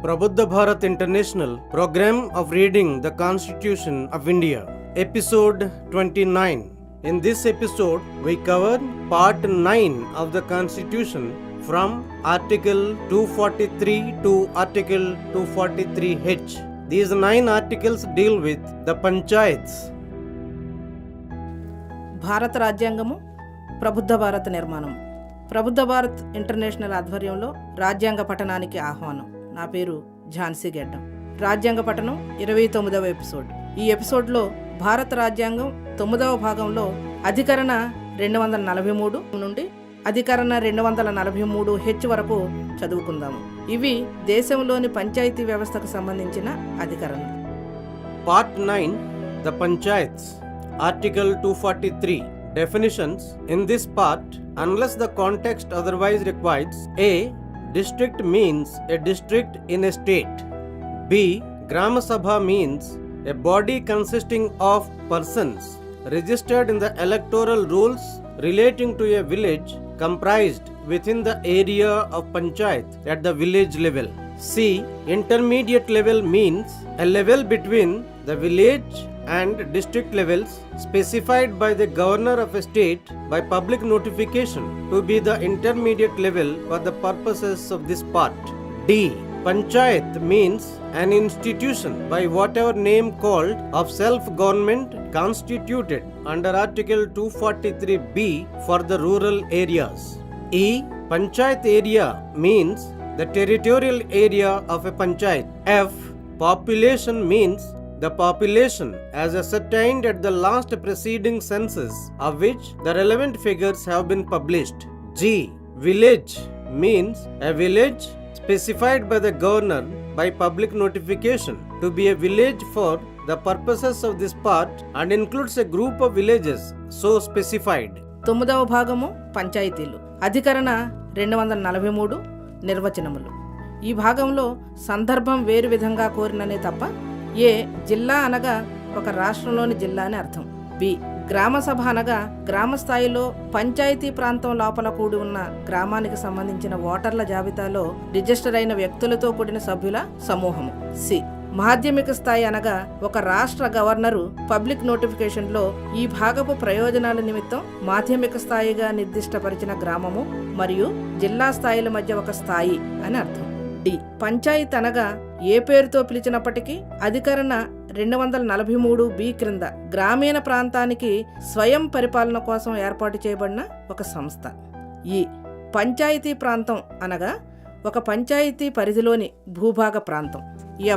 Prabuddha Bharat International Program of Reading the Constitution of India, Episode 29. In this episode, we cover Part 9 of the Constitution from Article 243 to Article 243H. These 9 articles deal with the Panchayats. భారత రాజ్యాంగము, ప్రబుద్ధ భారత నిర్మాణం. Prabuddha Bharat international ఆధ్వర్యంలో రాజ్యాంగ పఠనానికి ఆహ్వానం. నా పేరు ఝాన్సీ గెడ్డం. రాజ్యాంగ పఠనం 29వ ఎపిసోడ్. ఈ ఎపిసోడ్లో భారత రాజ్యాంగం 9వ భాగంలో అధికరణ 243 నుండి అధికరణ 243H వరకు చదువుకుందాము. ఇవి దేశంలోని పంచాయతీ వ్యవస్థకు సంబంధించిన అధికరణలు. Part 9, the Panchayats. Article 243. Definitions. In this part, unless the context otherwise requires: A. District means a district in a state. B. Grama Sabha means a body consisting of persons registered in the electoral rolls relating to a village comprised within the area of Panchayat at the village level. C. Intermediate level means a level between the village and district levels specified by the governor of a state by public notification to be the intermediate level for the purposes of this part. D. Panchayat means an institution by whatever name called of self-government constituted under Article 243B for the rural areas. E. Panchayat area means the territorial area of a panchayat. F. Population means the population as ascertained at the last preceding census of which the relevant figures have been published. G. Village means a village specified by the governor by public notification to be a village for the purposes of this part and includes a group of villages so specified. 9వ భాగము పంచాయతీలు. అధికరణ 243 నిర్వచనములు. ఈ భాగంలో సందర్భం వేరు విధంగా కోరిననే తప్ప ఏ. జిల్లా అనగా ఒక రాష్ట్రంలోని జిల్లా అని అర్థం. బి. గ్రామ సభ అనగా గ్రామ స్థాయిలో పంచాయతీ ప్రాంతం లోపల కూడి ఉన్న గ్రామానికి సంబంధించిన ఓటర్ల జాబితాలో రిజిస్టర్ అయిన వ్యక్తులతో కూడిన సభ్యుల సమూహము. సి. మాధ్యమిక స్థాయి అనగా ఒక రాష్ట్ర గవర్నరు పబ్లిక్ నోటిఫికేషన్లో ఈ భాగపు ప్రయోజనాల నిమిత్తం మాధ్యమిక స్థాయిగా నిర్దిష్టపరిచిన గ్రామము మరియు జిల్లా స్థాయిల మధ్య ఒక స్థాయి అని అర్థం. డి. పంచాయత్ అనగా ఏ పేరుతో పిలిచినప్పటికీ అధికరణ 243B క్రింద గ్రామీణ ప్రాంతానికి స్వయం పరిపాలన కోసం ఏర్పాటు చేయబడిన ఒక సంస్థ. ఈ పంచాయతీ ప్రాంతం అనగా ఒక పంచాయతీ పరిధిలోని భూభాగ ప్రాంతం.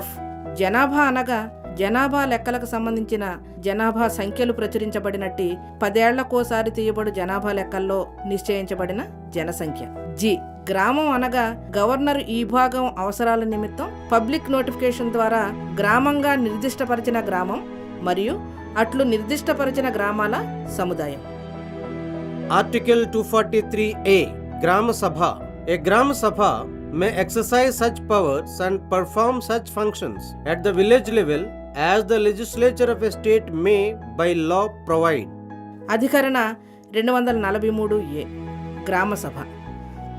ఎఫ్. జనాభా అనగా జనాభా లెక్కలకు సంబంధించిన జనాభా సంఖ్యలు ప్రచురించబడినట్టి 10 ఏళ్లకోసారి తీయబడు జనాభా లెక్కల్లో నిశ్చయించబడిన జనసంఖ్య. జి. గ్రామం అనగా గవర్నర్ ఈ భాగం అవసరాల నిమిత్తం పబ్లిక్ నోటిఫికేషన్ ద్వారా గ్రామంగా నిర్దిష్టపరిచిన గ్రామం మరియు అట్లు నిర్దిష్టపరిచిన గ్రామాల సముదాయం. Article 243A. Grama Sabha. A Grama Sabha may exercise such powers and perform such functions at the village level as the legislature of a state may by law provide. అధికరణ 243A. గ్రామ సభ.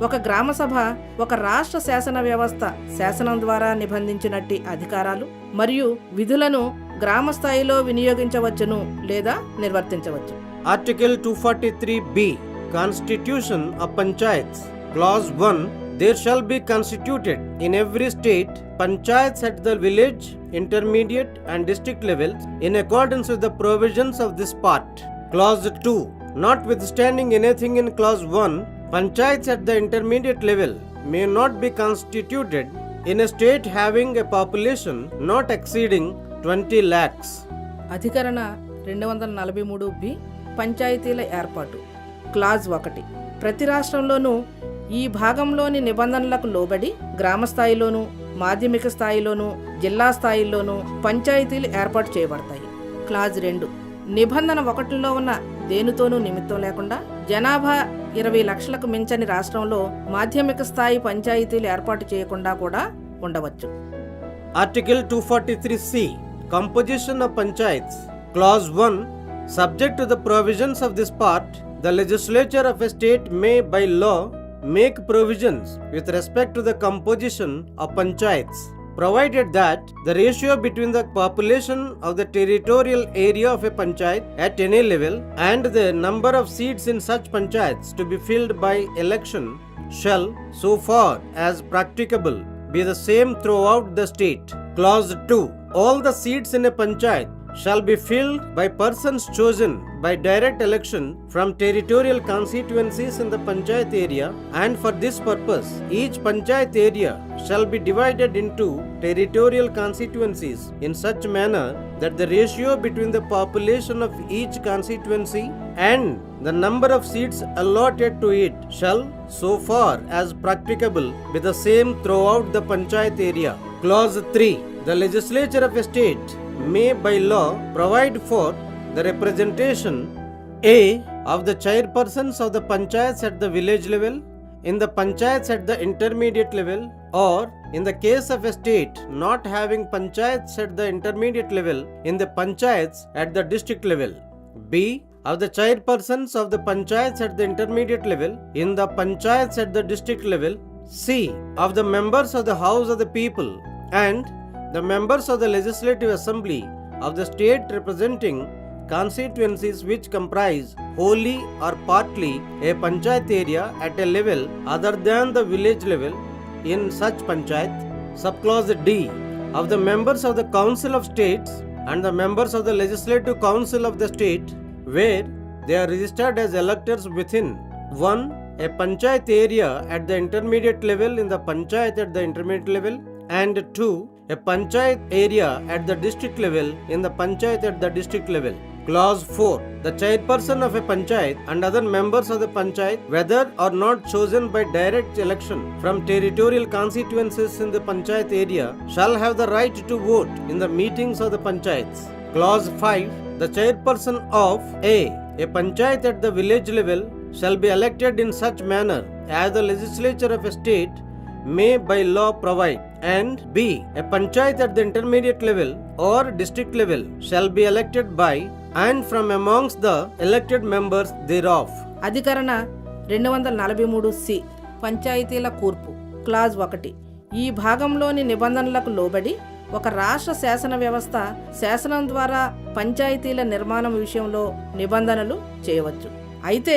ఒక గ్రామ సభ ఒక రాష్ట్ర శాసన వ్యవస్థ శాసనం ద్వారా నిబంధించినట్టి అధికారాలు మరియు విధులను గ్రామ స్థాయిలో వినియోగించవచ్చును లేదా నిర్వర్తించవచ్చు. Article 243B. Constitution of Panchayats. Clause 1. There shall be constituted in every state panchayats at the village, intermediate and district levels in accordance with the provisions of this part. Clause 2. Notwithstanding anything in Clause 1, panchayats at the intermediate level may not be constituted in a state having a population not exceeding 20 lakhs. అధికరణ 243B. పంచాయతీల ఏర్పాటు. Clause 1. ప్రతి రాష్ట్రంలోనూ ఈ భాగంలోని నిబంధనలకు లోబడి గ్రామ స్థాయిలోనూ మాధ్యమిక స్థాయిలోనూ జిల్లా స్థాయిలోనూ పంచాయతీలు ఏర్పాటు చేయబడతాయి. క్లాజ్ 2. నిబంధన 1లో ఉన్న దేనితోనూ నిమిత్తం లేకుండా జనాభా 20 లక్షలకు మించని రాష్ట్రంలో మాధ్యమిక స్థాయి పంచాయతీలు ఏర్పాటు చేయకుండా కూడా ఉండవచ్చు. Article 243C. Composition of Panchayats. Clause 1. Subject to the provisions of this part, the legislature of a state may by law make provisions with respect to the composition of panchayats. provided that the ratio between the population of the territorial area of a panchayat at any level and the number of seats in such panchayats to be filled by election shall, so far as practicable, be the same throughout the state. Clause 2. All the seats in a panchayat shall be filled by persons chosen by direct election from territorial constituencies in the panchayat area, and for this purpose each panchayat area shall be divided into territorial constituencies in such manner that the ratio between the population of each constituency and the number of seats allotted to it shall, so far as practicable, be the same throughout the panchayat area. Clause 3. The legislature of a state may by law provide for the representation A. of the chairpersons of the panchayats at the village level, in the panchayats at the intermediate level, or in the case of a state not having panchayats at the intermediate level, in the panchayats at the district level. B. of the chairpersons of the panchayats at the intermediate level, in the panchayats at the district level. C. of the members of the house of the people and the members of the legislative assembly of the state representing constituencies which comprise wholly or partly a panchayat area at a level other than the village level in such panchayat. Subclause D. of the members of the council of states and the members of the legislative council of the state where they are registered as electors within 1. a panchayat area at the intermediate level in the panchayat at the intermediate level, and 2. a panchayat area at the district level in the panchayat at the district level. Clause 4. The chairperson of a panchayat and other members of the panchayat, whether or not chosen by direct election from territorial constituencies in the panchayat area, shall have the right to vote in the meetings of the panchayats. Clause 5. The chairperson of a panchayat at the village level shall be elected in such manner as the legislature of a state may by law provide, and B. a panchayat at the intermediate level or district level shall be elected by and from amongst the elected members thereof. అధికరణ 243C పంచాయతీల కూర్పు. Clause 1. ఈ భాగంలోని నిబంధనలకు లోబడి ఒక రాష్ట్ర శాసన వ్యవస్థ శాసనం ద్వారా పంచాయతీల నిర్మాణం విషయంలో నిబంధనలు చేయవచ్చు. అయితే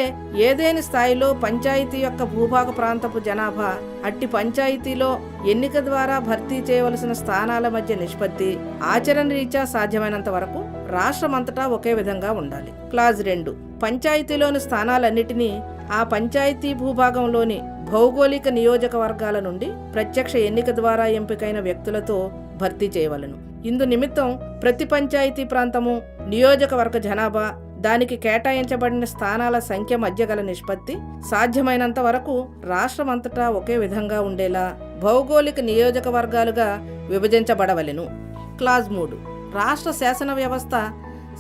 ఏదేని స్థాయిలో పంచాయతీ యొక్క భూభాగ ప్రాంతపు జనాభా అట్టి పంచాయతీలో ఎన్నిక ద్వారా భర్తీ చేయవలసిన స్థానాల మధ్య నిష్పత్తి ఆచరణ రీత్యా సాధ్యమైనంత వరకు రాష్ట్రమంతటా ఒకే విధంగా ఉండాలి. క్లాజ్ 2. పంచాయతీలోని స్థానాలన్నిటినీ ఆ పంచాయతీ భూభాగంలోని భౌగోళిక నియోజకవర్గాల నుండి ప్రత్యక్ష ఎన్నిక ద్వారా ఎంపికైన వ్యక్తులతో భర్తీ చేయవలెను. ఇందు నిమిత్తం ప్రతి పంచాయతీ ప్రాంతము నియోజకవర్గ జనాభా దానికి కేటాయించబడిన స్థానాల సంఖ్య మధ్య గల నిష్పత్తి సాధ్యమైనంత వరకు రాష్ట్రమంతటా ఒకే విధంగా ఉండేలా భౌగోళిక నియోజకవర్గాలుగా విభజించబడవలెను. క్లాజ్ 3. రాష్ట్ర శాసన వ్యవస్థ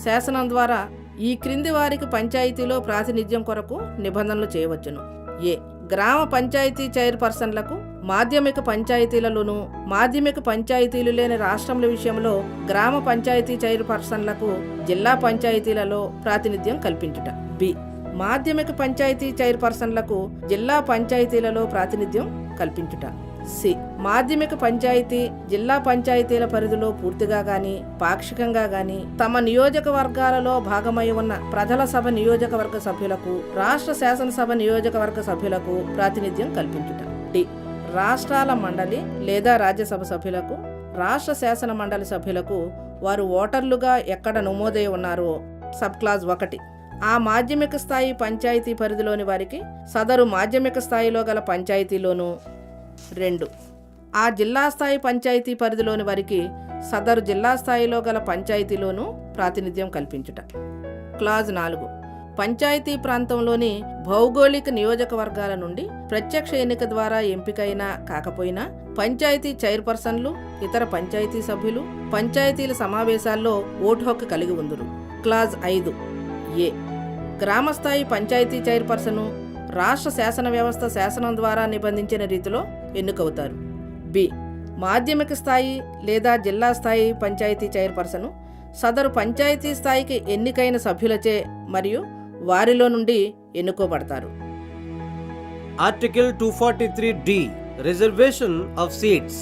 శాసనం ద్వారా ఈ క్రింది వారికి పంచాయతీలో ప్రాతినిధ్యం కొరకు నిబంధనలు చేయవచ్చును. ఏ. గ్రామ పంచాయతీ చైర్పర్సన్లకు మాధ్యమిక పంచాయతీలలోనూ మాధ్యమిక పంచాయతీలు లేని రాష్ట్రముల విషయంలో గ్రామ పంచాయతీ చైర్పర్సన్లకు జిల్లా పంచాయతీలలో ప్రాతినిధ్యం కల్పించుట. బి. మాధ్యమిక పంచాయతీ చైర్పర్సన్లకు జిల్లా పంచాయతీలలో ప్రాతినిధ్యం కల్పించుట. సి. మాధ్యమిక పంచాయతీ జిల్లా పంచాయతీల పరిధిలో పూర్తిగా గాని పాక్షికంగా గాని తమ నియోజకవర్గాలలో భాగమై ఉన్న ప్రజల సభ నియోజకవర్గ సభ్యులకు రాష్ట్ర శాసనసభ నియోజకవర్గ సభ్యులకు ప్రాతినిధ్యం కల్పించుట. డి. రాష్ట్రాల మండలి లేదా రాజ్యసభ సభ్యులకు రాష్ట్ర శాసన మండలి సభ్యులకు వారు ఓటర్లుగా ఎక్కడ నమోదై ఉన్నారో సబ్ క్లాజ్ 1 ఆ మాధ్యమిక స్థాయి పంచాయతీ పరిధిలోని వారికి సదరు మాధ్యమిక స్థాయిలో గల పంచాయతీలోనూ 2 ఆ జిల్లా స్థాయి పంచాయతీ పరిధిలోని వారికి సదరు జిల్లా స్థాయిలో గల పంచాయతీలోనూ ప్రాతినిధ్యం కల్పించుట. క్లాజ్ 4 పంచాయతీ ప్రాంతంలోని భౌగోళిక నియోజకవర్గాల నుండి ప్రత్యక్ష ఎన్నిక ద్వారా ఎంపికైనా కాకపోయినా పంచాయతీ చైర్పర్సన్లు ఇతర పంచాయతీ సభ్యులు పంచాయతీల సమావేశాల్లో ఓటు హక్కు కలిగి ఉందురు. క్లాజ్ 5 ఏ. గ్రామస్థాయి పంచాయతీ చైర్పర్సను రాష్ట్ర శాసన వ్యవస్థ శాసనం ద్వారా నిబంధించిన రీతిలో ఎన్నికవుతారు. బి. మాధ్యమిక స్థాయి లేదా జిల్లా స్థాయి పంచాయతీ చైర్పర్సను సదరు పంచాయతీ స్థాయికి ఎన్నికైన సభ్యులచే మరియు వారిలో నుండి ఎన్నుకోబడతారు. Article 243D Reservation of seats.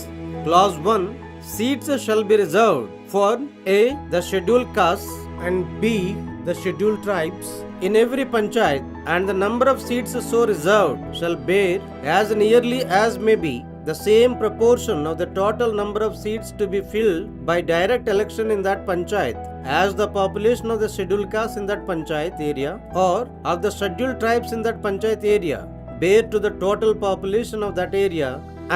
Clause 1. seats shall be reserved for A. the scheduled castes and B. the scheduled tribes in every panchayat, and the number of seats so reserved shall bear as nearly as may be the same proportion of the total number of seats to be filled by direct election in that panchayat as the population of the scheduled caste in that panchayat area or of the scheduled tribes in that panchayat area bear to the total population of that area,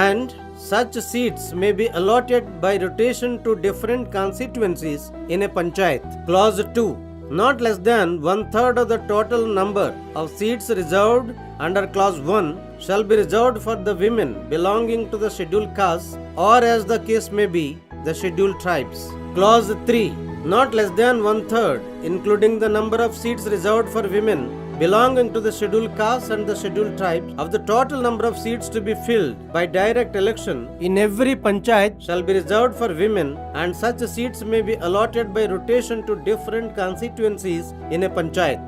and such seats may be allotted by rotation to different constituencies in a panchayat. Clause 2. Not less than 1/3 of the total number of seats reserved under clause 1 shall be reserved for the women belonging to the scheduled caste or, as the case may be, the scheduled tribes. Clause 3. Not less than 1/3, including the number of seats reserved for women belonging to the scheduled caste and the scheduled tribes, of the total number of seats to be filled by direct election in every panchayat shall be reserved for women, and such seats may be allotted by rotation to different constituencies in a panchayat.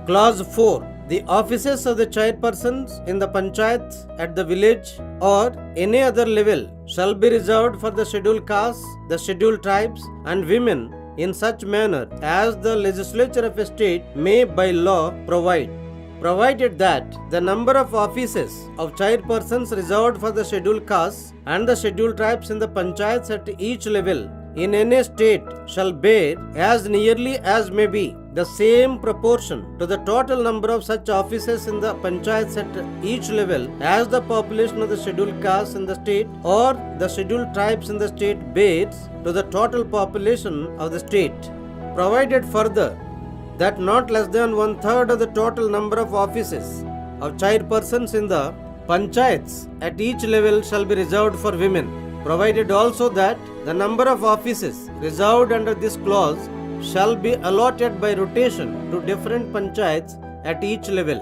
Clause 4. The offices of the chairpersons in the panchayats at the village or any other level shall be reserved for the scheduled castes, the scheduled tribes and women in such manner as the legislature of a state may by law provide, provided that the number of offices of chairpersons reserved for the scheduled castes and the scheduled tribes in the panchayats at each level in any state shall bear as nearly as may be the same proportion to the total number of such offices in the panchayats at each level as the population of the scheduled caste in the state or the scheduled tribes in the state bears to the total population of the state, provided further that not less than 1/3 of the total number of offices of chairpersons in the panchayats at each level shall be reserved for women, provided also that the number of offices reserved under this clause shall be allotted by rotation to different panchayats at each level.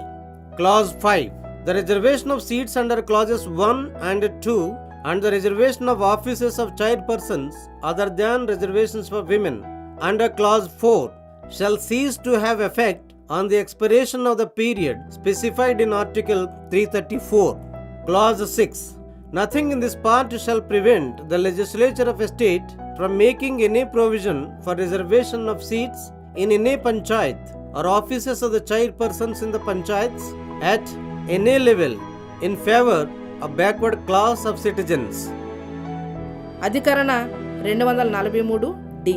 Clause 5. The reservation of seats under clauses 1 and 2 and the reservation of offices of chairpersons other than reservations for women under clause 4 shall cease to have effect on the expiration of the period specified in article 334. Clause 6. Nothing in this part shall prevent the legislature of a state from making any provision for reservation of seats in any panchayat or offices of the chairpersons in the panchayats at any level in favor of backward class of citizens. అధికరణ 243 D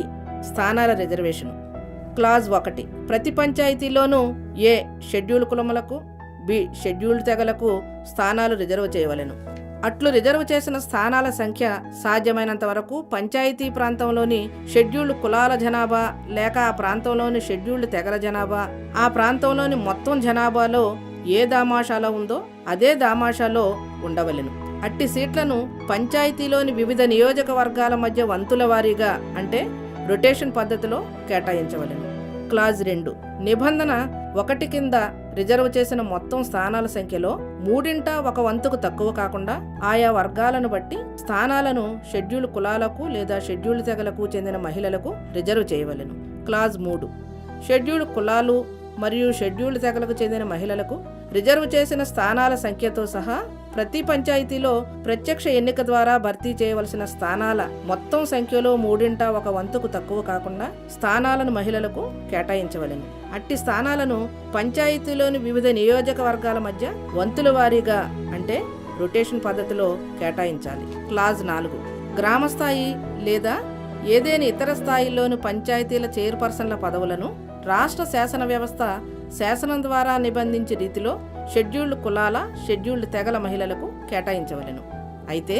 స్థానాల reservation. Clause 1. ప్రతి పంచాయతీలోనూ ఏ schedule కులములకు B scheduled తెగలకు స్థానాలు reserve చేయవలెను. అట్లు reserve చేసిన స్థానాల సంఖ్య సాధ్యమైనంత వరకు పంచాయతీ ప్రాంతంలోని షెడ్యూల్డ్ కులాల జనాభా లేక ఆ ప్రాంతంలోని షెడ్యూల్డ్ తెగల జనాభా ఆ ప్రాంతంలోని మొత్తం జనాభాలో ఏ దామాషాలో ఉందో అదే దామాషాలో ఉండవలెను. అట్టి సీట్లను పంచాయతీలోని వివిధ నియోజకవర్గాల మధ్య వంతుల వారీగా అంటే రొటేషన్ పద్ధతిలో కేటాయించవలెను. క్లాజ్ 2. నిబంధన 1 కింద రిజర్వ్ చేసిన మొత్తం స్థానాల సంఖ్యలో 1/3 తక్కువ కాకుండా ఆయా వర్గాలను బట్టి స్థానాలను షెడ్యూల్ కులాలకు లేదా షెడ్యూల్ తెగలకు చెందిన మహిళలకు రిజర్వ్ చేయవలెను. క్లాజ్ 3. షెడ్యూల్ కులాలు మరియు షెడ్యూల్ తెగలకు చెందిన మహిళలకు రిజర్వ్ చేసిన స్థానాల సంఖ్యతో సహా ప్రతి పంచాయతీలో ప్రత్యక్ష ఎన్నిక ద్వారా భర్తీ చేయవలసిన స్థానాల మొత్తం సంఖ్యలో 1/3 తక్కువ కాకుండా స్థానాలను మహిళలకు కేటాయించవలెను. అట్టి స్థానాలను పంచాయతీలోని వివిధ నియోజకవర్గాల మధ్య వంతుల వారీగా అంటే రొటేషన్ పద్ధతిలో కేటాయించాలి. క్లాజ్ 4. గ్రామస్థాయి లేదా ఏదేని ఇతర స్థాయిల్లోని పంచాయతీల చైర్పర్సన్ల పదవులను రాష్ట్ర శాసన వ్యవస్థ శాసనం ద్వారా నిబంధించే రీతిలో షెడ్యూల్డ్ కులాల షెడ్యూల్డ్ తెగల మహిళలకు కేటాయించవలెను. అయితే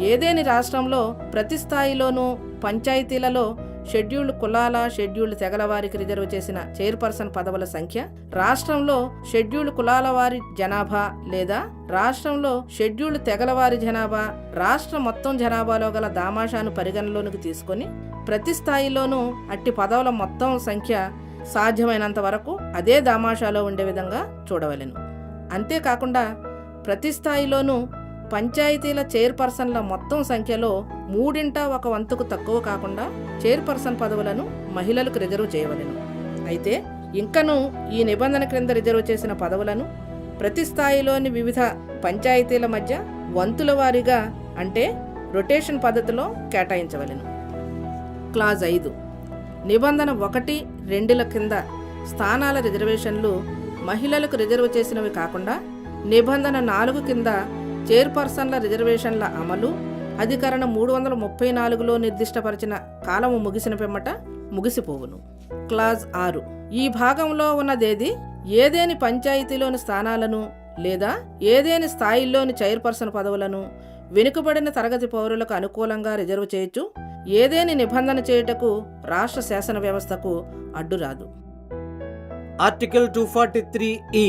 ఏదేని రాష్ట్రంలో ప్రతి స్థాయిలోనూ పంచాయతీలలో షెడ్యూల్డ్ కులాల షెడ్యూల్డ్ తెగల వారికి రిజర్వ్ చేసిన చైర్పర్సన్ పదవుల సంఖ్య రాష్ట్రంలో షెడ్యూల్డ్ కులాల వారి జనాభా లేదా రాష్ట్రంలో షెడ్యూల్డ్ తెగల వారి జనాభా రాష్ట్ర మొత్తం జనాభాలో గల దామాషాను పరిగణలోనికి తీసుకొని ప్రతి స్థాయిలోనూ అట్టి పదవుల మొత్తం సంఖ్య సాధ్యమైనంత వరకు అదే దామాషాలో ఉండే విధంగా చూడవలెను. అంతేకాకుండా ప్రతి స్థాయిలోనూ పంచాయతీల చైర్పర్సన్ల మొత్తం సంఖ్యలో 1/3 తక్కువ కాకుండా చైర్పర్సన్ పదవులను మహిళలకు రిజర్వ్ చేయవలెను. అయితే ఇంకనూ ఈ నిబంధన క్రింద రిజర్వ్ చేసిన పదవులను ప్రతి స్థాయిలోని వివిధ పంచాయతీల మధ్య వంతుల వారీగా అంటే రొటేషన్ పద్ధతిలో కేటాయించవలెను. క్లాజ్ 5 నిబంధన 1, 2ల కింద స్థానాల రిజర్వేషన్లు మహిళలకు రిజర్వ్ చేసినవి కాకుండా నిబంధన 4 కింద చైర్పర్సన్ల రిజర్వేషన్ల అమలు అధికరణ 334లో నిర్దిష్టపరిచిన కాలము ముగిసిన పిమ్మట ముగిసిపోవును. క్లాజ్ 6 ఈ భాగంలో ఉన్నదేది ఏదేని పంచాయతీలోని స్థానాలను లేదా ఏదేని స్థాయిల్లోని చైర్పర్సన్ పదవులను వెనుకబడిన తరగతి పౌరులకు అనుకూలంగా రిజర్వ్ చేయొచ్చు, ఏదేని నిబంధన చేయుటకు రాష్ట్ర శాసన వ్యవస్థకు అడ్డురాదు. Article 243E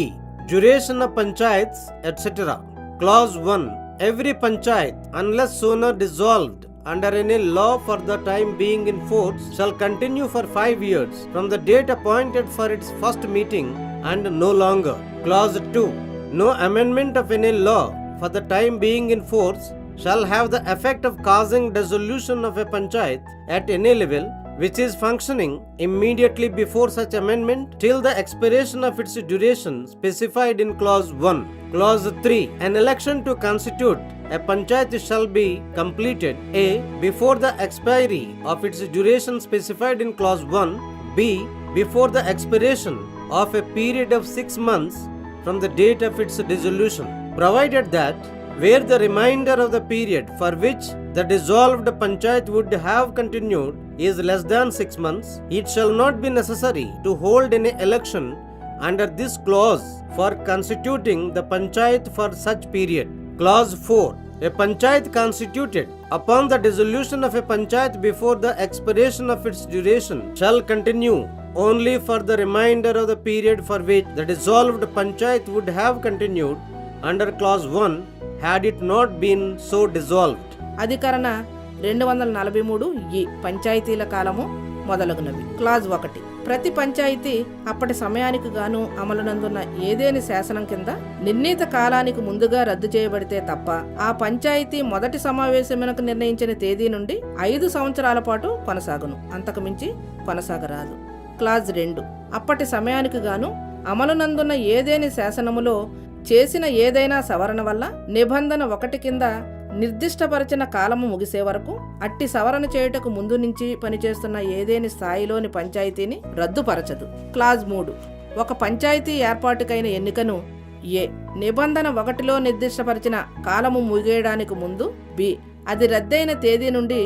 Duration of Panchayats etc. Clause 1 Every panchayat, unless sooner dissolved under any law for the time being in force, shall continue for 5 years from the date appointed for its first meeting and no longer. Clause 2 No amendment of any law for the time being in force shall have the effect of causing dissolution of a panchayat at any level which is functioning immediately before such amendment till the expiration of its duration specified in Clause 1. Clause 3 An election to constitute a panchayat shall be completed a. Before the expiry of its duration specified in Clause 1, b. Before the expiration of a period of 6 months from the date of its dissolution, provided that where the remainder of the period for which the dissolved panchayat would have continued is less than 6 months, it shall not be necessary to hold any election under this clause for constituting the panchayat for such period. Clause 4 A panchayat constituted upon the dissolution of a panchayat before the expiration of its duration shall continue only for the remainder of the period for which the dissolved panchayat would have continued under Clause 1 had it not been so dissolved. అధికరణ 243 ఈ పంచాయతీల కాలము మొదలగునవి. Clause 1 ప్రతి పంచాయతీ అప్పటి సమయానికి గాను అమలునందున్న ఏదేని శాసనం కింద నిర్ణీత కాలానికి ముందుగా రద్దు చేయబడితే తప్ప ఆ పంచాయతీ మొదటి సమావేశమునకు నిర్ణయించిన తేదీ నుండి 5 సంవత్సరాల పాటు కొనసాగును, అంతకు మించి కొనసాగరాదు. క్లాజ్ 2 అప్పటి సమయానికి గాను అమలునందున్న ఏదేని శాసనములో చేసిన ఏదైనా సవరణ వల్ల నిబంధన 1 కింద నిర్దిష్టపరిచిన కాలము ముగిసే వరకు అట్టి సవరణ చేయుటకు ముందు నుంచి పనిచేస్తున్న ఏదేని స్థాయిలోని పంచాయతీని రద్దుపరచదు. క్లాజ్ 3 ఒక పంచాయతీ ఏర్పాటుకైన ఎన్నికను ఏ. నిబంధన 1లో నిర్దిష్టపరిచిన కాలము ముగియడానికి ముందు, బి. అది రద్దయిన తేదీ నుండి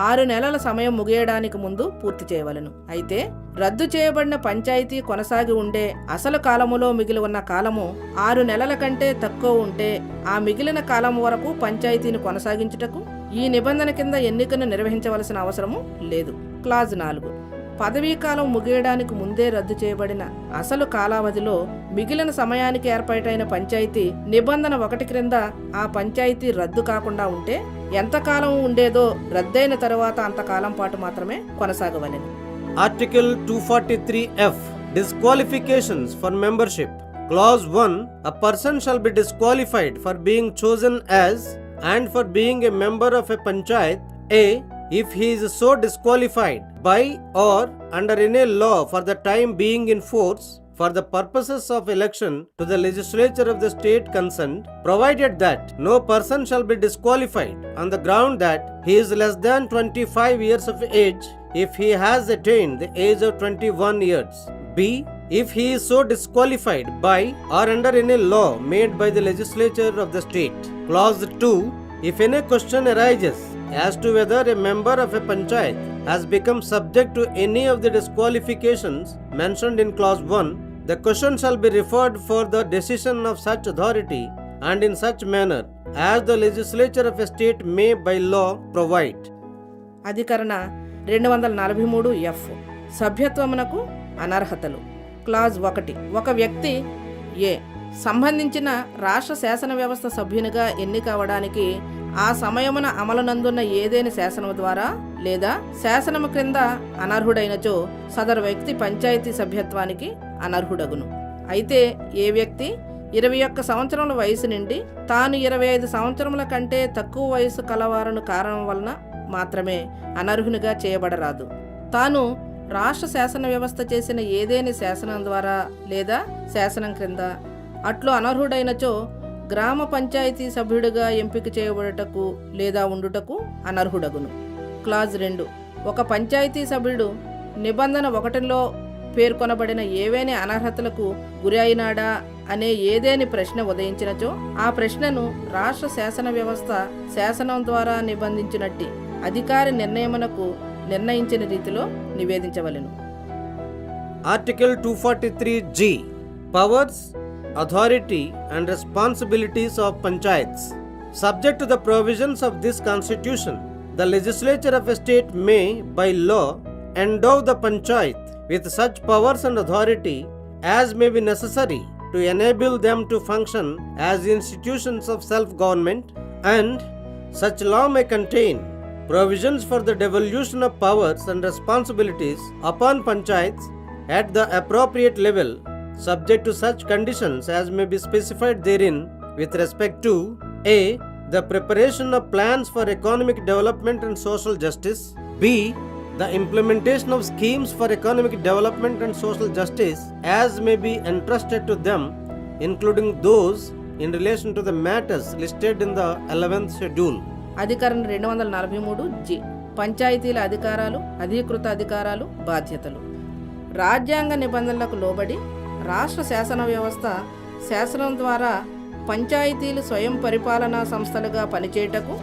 6 నెలల సమయం ముగియడానికి ముందు పూర్తి చేయవలెను. అయితే రద్దు చేయబడిన పంచాయతీ కొనసాగి ఉండే అసలు కాలములో మిగిలి ఉన్న కాలము 6 నెలల కంటే తక్కువ ఉంటే ఆ మిగిలిన కాలం వరకు పంచాయతీని కొనసాగించుటకు ఈ నిబంధన కింద ఎన్నికను నిర్వహించవలసిన అవసరము లేదు. క్లాజ్ 4 పదవీకాలం ముగియడానికి ముందే రద్దు చేయబడిన అసలు కాలావధిలో మిగిలిన సమయానికి ఏర్పాటైన పంచాయతీ నిబంధన 1 క్రింద ఆ పంచాయతీ రద్దు కాకుండా ఉంటే ఎంతకాలం ఉండేదో రద్దయిన తరువాత అంతకాలం పాటు మాత్రమే కొనసాగవలెను. Article 243F Disqualifications for membership. Clause 1 A person shall be disqualified for being chosen as and for being a member of a panchayat a. If he is so disqualified by or under any law for the time being in force for the purposes of election to the legislature of the state concerned, provided that no person shall be disqualified on the ground that he is less than 25 years of age if he has attained the age of 21 years. B. If he is so disqualified by or under any law made by the legislature of the state. Clause 2 If any question arises as to whether a member of a panchayat has become subject to any of the disqualifications mentioned in Clause 1, the question shall be referred for the decision of such authority and in such manner as the legislature of a state may by law provide. అధికరణ 243F సభ్యత్వమునకు అనర్హతలు. Clause 1 ఒక వ్యక్తి ఏ. సంబంధించిన రాష్ట్ర శాసన వ్యవస్థ సభ్యునిగా ఎన్నిక అవడానికి ఆ సమయమున అమలునందున్న ఏదేని శాసనము ద్వారా లేదా శాసనము క్రింద అనర్హుడైనచో సదరు వ్యక్తి పంచాయతీ సభ్యత్వానికి అనర్హుడగును. అయితే ఏ వ్యక్తి 21 సంవత్సరముల వయసు నుండి తాను 25 సంవత్సరముల కంటే తక్కువ వయసు కలవారను కారణం వలన మాత్రమే అనర్హునిగా చేయబడరాదు. తాను రాష్ట్ర శాసన వ్యవస్థ చేసిన ఏదేని శాసనం ద్వారా లేదా శాసనం క్రింద అట్లు అనర్హుడైనచో గ్రామ పంచాయతీ సభ్యుడిగా ఎంపిక చేయబడుటకు లేదా ఉండుటకు అనర్హుడగును. క్లాజ్ 2. ఒక పంచాయతీ సభ్యుడు నిబంధన 1లో పేర్కొనబడిన ఏవేని అనర్హతలకు గురి అయినాడా అనే ఏదేని ప్రశ్న ఉదయించినచో ఆ ప్రశ్నను రాష్ట్ర శాసన వ్యవస్థ శాసనం ద్వారా నిబంధించినట్టి అధికారి నిర్ణయమునకు నిర్ణయించిన రీతిలో నివేదించవలెను. Article 243G. Powers, authority and responsibilities of panchayats. Subject to the provisions of this constitution, the legislature of a state may, by law, endow the panchayat with such powers and authority as may be necessary to enable them to function as institutions of self-government, and such law may contain provisions for the devolution of powers and responsibilities upon panchayats at the appropriate level, subject to such conditions as may be specified therein with respect to a. the preparation of plans for economic development and social justice, b. the implementation of schemes for economic development and social justice as may be entrusted to them, including those in relation to the matters listed in the 11th schedule. అధికరణ 243G. పంచాయతీల అధికారాలు, అధీకృత అధికారాలు, బాధ్యతలు. రాజ్యాంగ నిబంధనలకు లోబడి రాష్ట్ర శాసన వ్యవస్థ శాసనం ద్వారా పంచాయతీలు స్వయం పరిపాలనా సంస్థలుగా పనిచేయటకు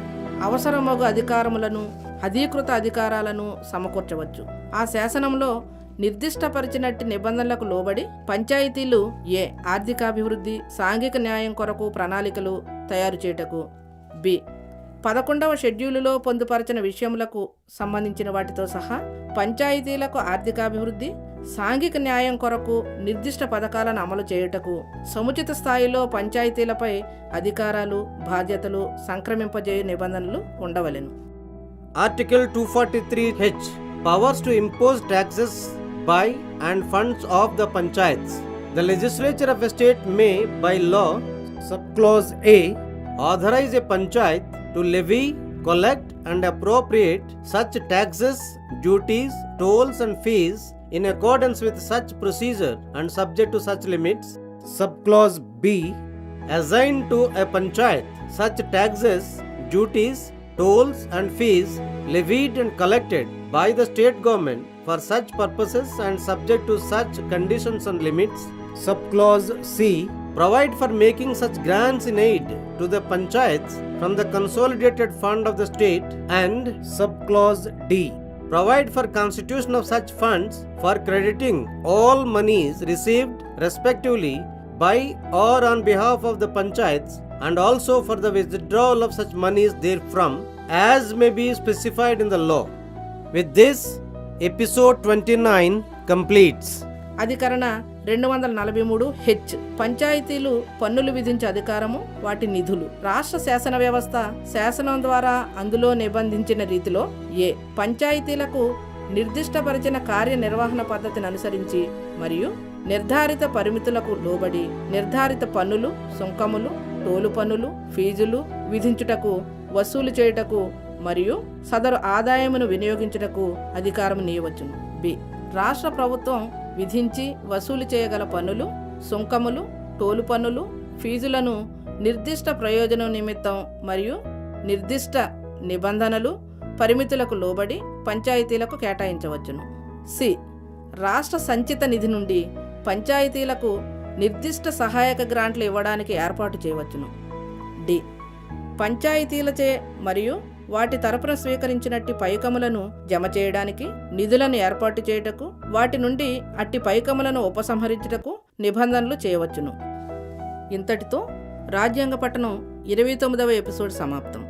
అవసరమగు అధికారములను, అధీకృత అధికారాలను సమకూర్చవచ్చు. ఆ శాసనంలో నిర్దిష్టపరిచినట్టి నిబంధనలకు లోబడి పంచాయతీలు ఏ. ఆర్థికాభివృద్ధి, సాంఘిక న్యాయం కొరకు ప్రణాళికలు తయారు చేయుటకు, బి. 11వ షెడ్యూలులో పొందుపరచిన విషయములకు సంబంధించిన వాటితో సహా పంచాయతీలకు ఆర్థికాభివృద్ధి, సాంఘిక న్యాయం కొరకు నిర్దిష్ట పథకాలను అమలు చేయుటకు సముచిత స్థాయిలో పంచాయతీలపై అధికారాలు, బాధ్యతలు సంక్రమింపజేయు నిబంధనలు ఉండవలెను. Article 243H. Powers to impose taxes by and funds of the panchayats. The legislature of a state may, by law, subclause A, authorize a panchayat to levy, collect and appropriate such taxes, duties, tolls and fees in accordance with such procedure and subject to such limits. Subclause B. Assign to a panchayat such taxes, duties, tolls and fees levied and collected by the state government for such purposes and subject to such conditions and limits. Subclause C. Provide for making such grants in aid to the panchayats from the consolidated fund of the state. And subclause D. Provide for constitution of such funds for crediting all monies received respectively by or on behalf of the panchayats, and also for the withdrawal of such monies therefrom as may be specified in the law. With this, episode 29 completes. అధికరణ 243H. పంచాయతీలు పన్నులు విధించే అధికారము, వాటి నిధులు. రాష్ట్ర శాసన వ్యవస్థ శాసనం ద్వారా అందులో నిబంధించిన రీతిలో ఏ. పంచాయతీలకు నిర్దిష్టపరిచిన కార్యనిర్వహణ పద్ధతిని అనుసరించి మరియు నిర్ధారిత పరిమితులకు లోబడి నిర్ధారిత పన్నులు, సుంకములు, టోలు పన్నులు, ఫీజులు విధించుటకు, వసూలు చేయుటకు మరియు సదరు ఆదాయమును వినియోగించుటకు అధికారం నీయవచ్చును. బి. రాష్ట్ర ప్రభుత్వం విధించి వసూలు చేయగల పన్నులు, సుంకములు, టోలు పన్నులు, ఫీజులను నిర్దిష్ట ప్రయోజనం నిమిత్తం మరియు నిర్దిష్ట నిబంధనలు, పరిమితులకు లోబడి పంచాయతీలకు కేటాయించవచ్చును. సి. రాష్ట్ర సంచిత నిధి నుండి పంచాయతీలకు నిర్దిష్ట సహాయక గ్రాంట్లు ఇవ్వడానికి ఏర్పాటు చేయవచ్చును. డి. పంచాయతీలచే మరియు వాటి తరపున స్వీకరించినట్టి పైకములను జమ చేయడానికి, నిధులను ఏర్పాటు చేయుటకు, వాటి నుండి అట్టి పైకములను ఉపసంహరించుటకు నిబంధనలు చేయవచ్చును. ఇంతటితో రాజ్యాంగ పఠనం 29వ ఎపిసోడ్ సమాప్తం.